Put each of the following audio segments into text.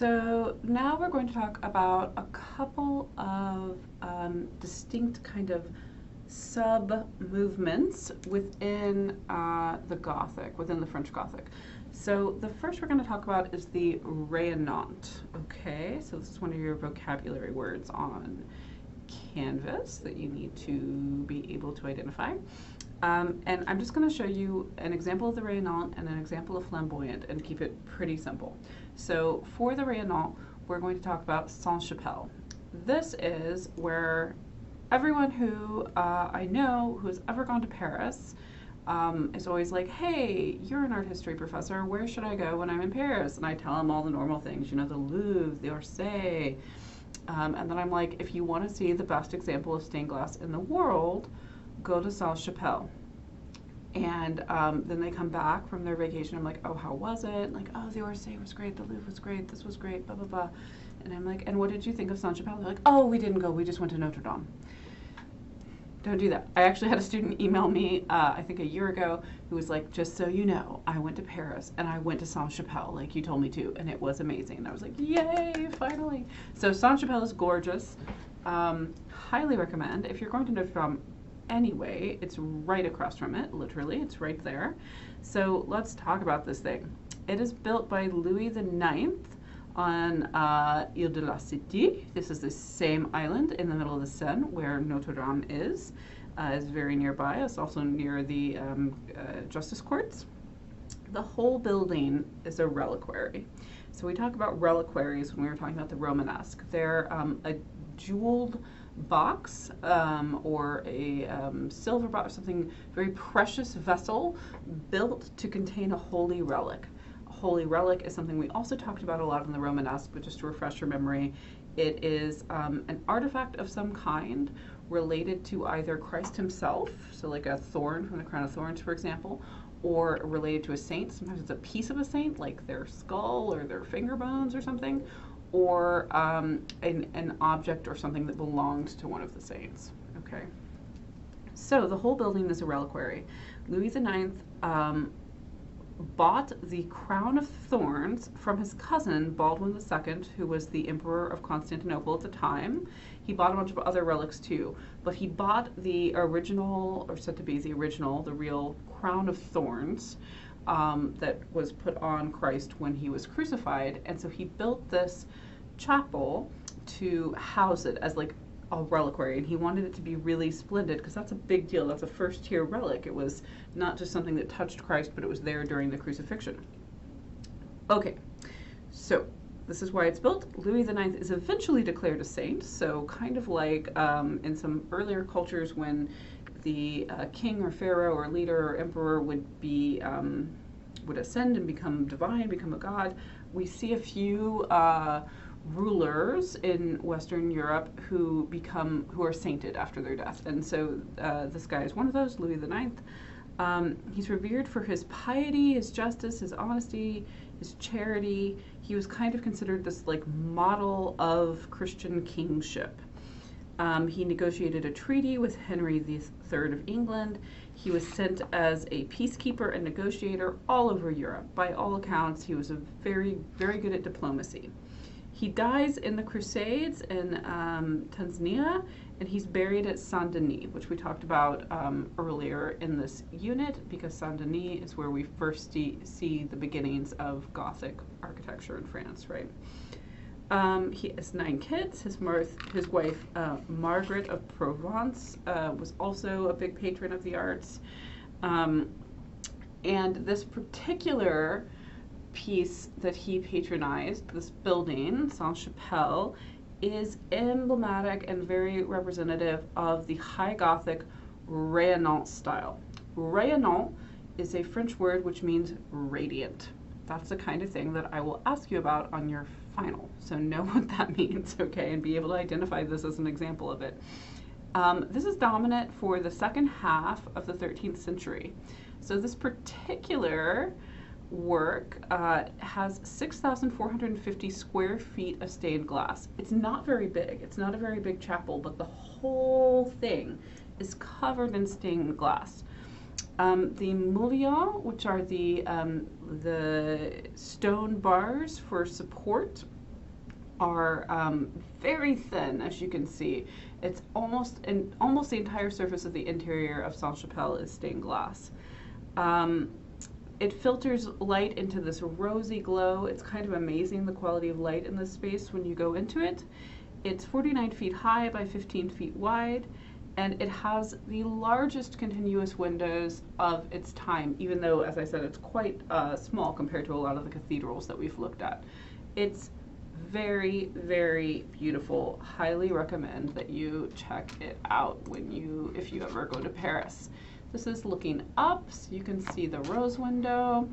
So now we're going to talk about a couple of distinct kind of sub-movements within the Gothic, within the French Gothic. So the first we're going to talk about is the Rayonnant. Okay, so this is one of your vocabulary words on Canvas that you need to be able to identify. And I'm just going to show you an example of the Rayonnant and an example of Flamboyant and keep it pretty simple. So for the Rayonnant, we're going to talk about Sainte-Chapelle. This is where everyone who I know who has ever gone to Paris is always like, hey, you're an art history professor, where should I go when I'm in Paris? And I tell them all the normal things, you know, the Louvre, the Orsay. And then I'm like, if you want to see the best example of stained glass in the world, go to Sainte-Chapelle. And then they come back from their vacation. I'm like, oh, how was it? Like, oh, the Orsay was great, the Louvre was great, this was great, blah, blah, blah. And I'm like, and what did you think of Sainte-Chapelle? They're like, oh, we didn't go, we just went to Notre Dame. Don't do that. I actually had a student email me, I think a year ago, who was like, just so you know, I went to Paris and I went to Sainte-Chapelle, like you told me to, and it was amazing. And I was like, yay, finally. So Sainte-Chapelle is gorgeous. Highly recommend. If you're going to Notre Dame anyway, it's right across from it, literally, it's right there. So let's talk about this thing. It is built by Louis IX on Ile de la Cité. This is the same island in the middle of the Seine where Notre Dame is. It's very nearby. It's also near the justice courts. The whole building is a reliquary. So we talk about reliquaries when we were talking about the Romanesque. They're a jeweled box or a silver box, something very precious vessel built to contain a holy relic. Holy relic is something we also talked about a lot in the Romanesque, but just to refresh your memory, it is an artifact of some kind related to either Christ himself, so like a thorn from the crown of thorns, for example, or related to a saint. Sometimes it's a piece of a saint, like their skull or their finger bones or something, or an object or something that belonged to one of the saints. Okay. So the whole building is a reliquary. Louis IX bought the crown of thorns from his cousin Baldwin II, who was the emperor of Constantinople at the time. He bought a bunch of other relics too, but he bought the original, or said to be the original, the real crown of thorns that was put on Christ when he was crucified. And so he built this chapel to house it as like a reliquary, and he wanted it to be really splendid because that's a big deal. That's a first tier relic. It was not just something that touched Christ, but it was there during the crucifixion. Okay, so this is why it's built. Louis IX is eventually declared a saint, so kind of like in some earlier cultures when the king or pharaoh or leader or emperor would ascend and become divine, become a god. We see a few rulers in Western Europe who are sainted after their death, and so this guy is one of those, Louis IX. He's revered for his piety, his justice, his honesty, his charity. He was kind of considered this like model of Christian kingship. He negotiated a treaty with Henry III of England. He was sent as a peacekeeper and negotiator all over Europe. By all accounts, he was very, very good at diplomacy. He dies in the Crusades in Tanzania, and he's buried at Saint-Denis, which we talked about earlier in this unit, because Saint-Denis is where we first see the beginnings of Gothic architecture in France, right? He has 9 kids. His wife, Margaret of Provence, was also a big patron of the arts. And this particular piece that he patronized, this building, Sainte-Chapelle, is emblematic and very representative of the High Gothic Rayonnant style. Rayonnant is a French word which means radiant. That's the kind of thing that I will ask you about on your final, so know what that means, okay, and be able to identify this as an example of it. This is dominant for the second half of the 13th century. So this particular work has 6,450 square feet of stained glass. It's not very big. It's not a very big chapel, but the whole thing is covered in stained glass. The mullions, which are the stone bars for support, are very thin, as you can see. It's almost the entire surface of the interior of Sainte-Chapelle is stained glass. It filters light into this rosy glow. It's kind of amazing, the quality of light in this space when you go into it. It's 49 feet high by 15 feet wide, and it has the largest continuous windows of its time, even though, as I said, it's quite small compared to a lot of the cathedrals that we've looked at. It's very, very beautiful. Highly recommend that you check it out if you ever go to Paris. This is looking up, so you can see the rose window.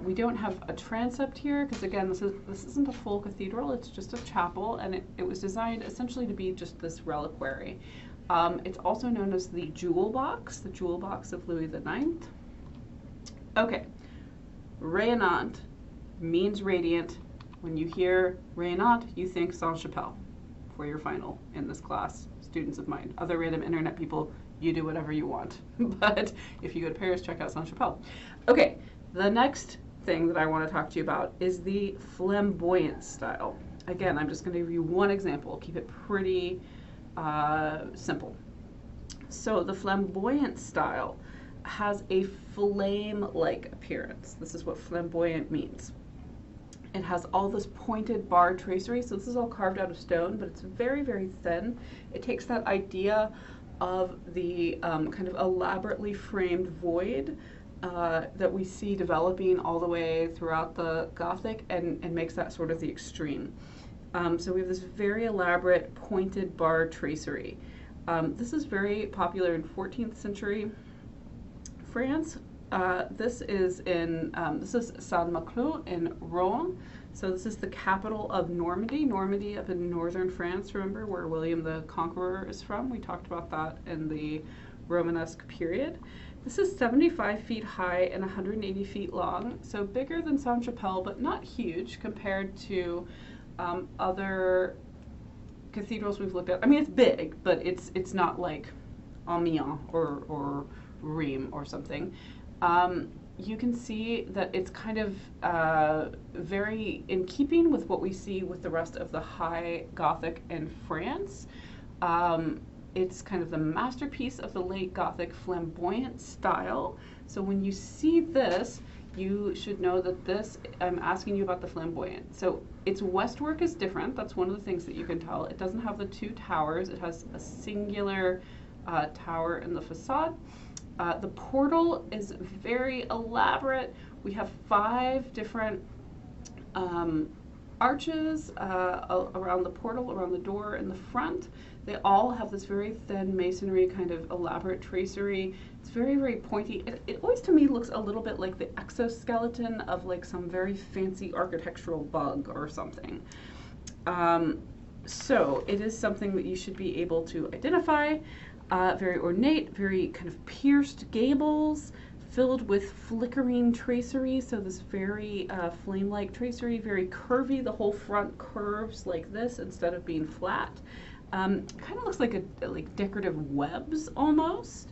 We don't have a transept here because, again, this isn't a full cathedral. It's just a chapel, and it was designed essentially to be just this reliquary. It's also known as the jewel box of Louis IX. Okay, Rayonnant means radiant. When you hear Rayonnant, you think Sainte-Chapelle for your final in this class, students of mine. Other random internet people, you do whatever you want. But if you go to Paris, check out Sainte-Chapelle. Okay, the next thing that I want to talk to you about is the flamboyant style. Again, I'm just going to give you one example. Keep it pretty simple. So the flamboyant style has a flame-like appearance. This is what flamboyant means. It has all this pointed bar tracery, so this is all carved out of stone, but it's very, very thin. It takes that idea of the kind of elaborately framed void that we see developing all the way throughout the Gothic and makes that sort of the extreme. So we have this very elaborate pointed bar tracery. This is very popular in 14th century France. This is Saint-Maclou in Rouen. So this is the capital of Normandy. Normandy up in northern France, remember, where William the Conqueror is from. We talked about that in the Romanesque period. This is 75 feet high and 180 feet long, so bigger than Sainte-Chapelle, but not huge compared to other cathedrals we've looked at. I mean, it's big, but it's not like Amiens or Rheims or something. You can see that it's kind of very in keeping with what we see with the rest of the High Gothic in France. It's kind of the masterpiece of the late Gothic flamboyant style. So when you see this, you should know that this, I'm asking you about the flamboyant. So its westwork is different. That's one of the things that you can tell. It doesn't have the two towers. It has a singular tower in the facade. The portal is very elaborate. We have 5 different arches around the portal, around the door in the front. They all have this very thin masonry kind of elaborate tracery. It's very, very pointy. It always to me looks a little bit like the exoskeleton of like some very fancy architectural bug or something. So it is something that you should be able to identify. Very ornate, very kind of pierced gables, filled with flickering tracery, so this very flame-like tracery, very curvy. The whole front curves like this instead of being flat. Kind of looks like decorative webs almost.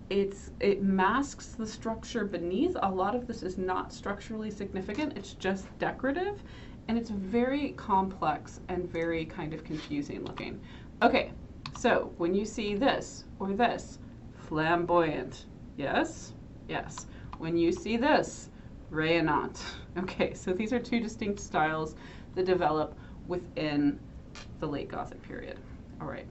It masks the structure beneath. A lot of this is not structurally significant, it's just decorative, and it's very complex and very kind of confusing looking. Okay. So when you see this or this, flamboyant, yes, yes. When you see this, Rayonnant. Okay, so these are 2 distinct styles that develop within the late Gothic period. All right,